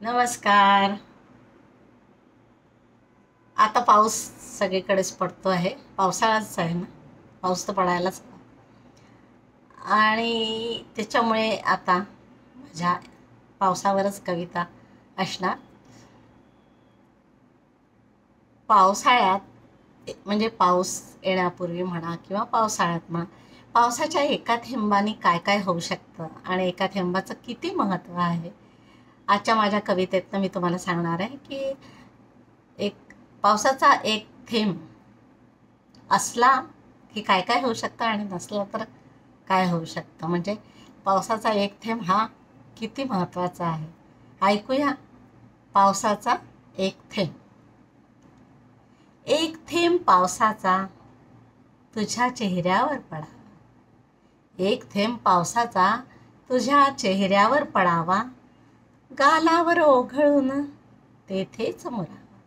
नमस्कार. आता पाऊस सगळीकडेच पडतो आहे. पावसाळाच आहे ना. पाऊस तर पडायलाच हवा. आणि त्याच्यामुळे आता माझ्या पावसावरच कविता असणार. पावसाळ्यात म्हणजे पाऊस येण्यापूर्वी म्हणा किंवा पावसाळ्यात म्हणा, पावसाच्या एका थेंबाने काय काय होऊ शकतं आणि एका थेंबाचं किती महत्त्व आहे. आजच्या माझ्या कवितेतनं मी तुम्हाला सांगणार आहे की एक पावसाचा एक थेंब असला की काय काय होऊ शकतं आणि नसला तर काय होऊ शकतं. म्हणजे पावसाचा एक थेंब हा किती महत्त्वाचा आहे. ऐकूया. पावसाचा एक थेंब. एक थेंब पावसाचा तुझ्या चेहऱ्यावर पडावा. एक थेंब पावसाचा तुझ्या चेहऱ्यावर पडावा. गालावर ओघळून तेथेच मुरावा.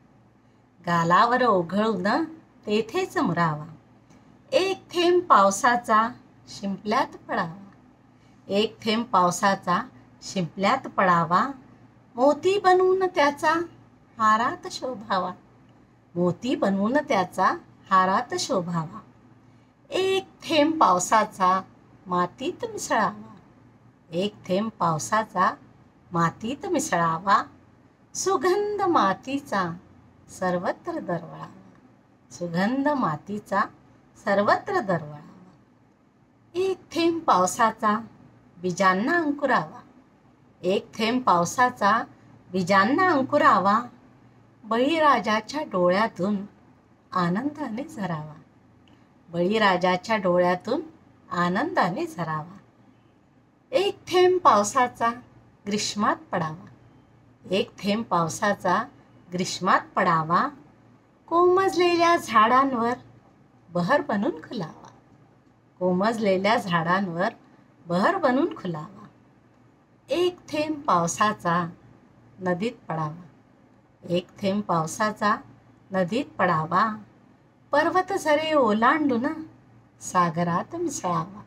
गालावर ओघळून तेथेच मुरावा. एक थेंब पावसाचा शिंपल्यात पडावा. एक थेंब पावसाचा शिंपल्यात पडावा. मोती बनवून त्याचा हारात शोभावा. मोती बनवून त्याचा हारात शोभावा. एक थेंब पावसाचा मातीत मिसळावा. एक थेंब पावसाचा मातीत मिसळावा. सुगंध मातीचा सर्वत्र दरवळावा. सुगंध मातीचा सर्वत्र दरवळावा. एक थेंब पावसाचा बीजांना अंकुरावा. एक थेंब पावसाचा बीजांना अंकुरावा. बळीराजाच्या डोळ्यातून आनंदाने झरावा. बळीराजाच्या डोळ्यातून आनंदाने झरावा. एक थेंब पावसाचा ग्रीष्मात पडावा. एक थेंब पावसाचा ग्रीष्मात पडावा. कोमजलेल्या झाडांवर बहर बनून खुलावा. कोमजलेल्या झाडांवर बहर बनून खुलावा. एक थेंब पावसाचा नदीत पडावा. एक थेंब पावसाचा नदीत पडावा. पर्वत झरे ओलांडून सागरात मिसळावा.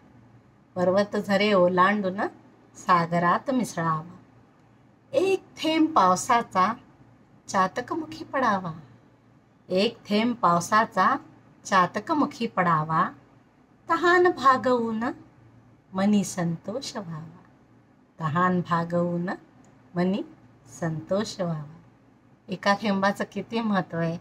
पर्वत झरे ओलांडून सागरात मिसळावा. एक थेंब पावसाचा चातकमुखी पडावा. एक थेंब पावसाचा चातकमुखी पडावा. तहान भागवून मनी संतोष व्हावा. तहान भागवून मनी संतोष व्हावा. एका थेंबाचं किती महत्त्व आहे.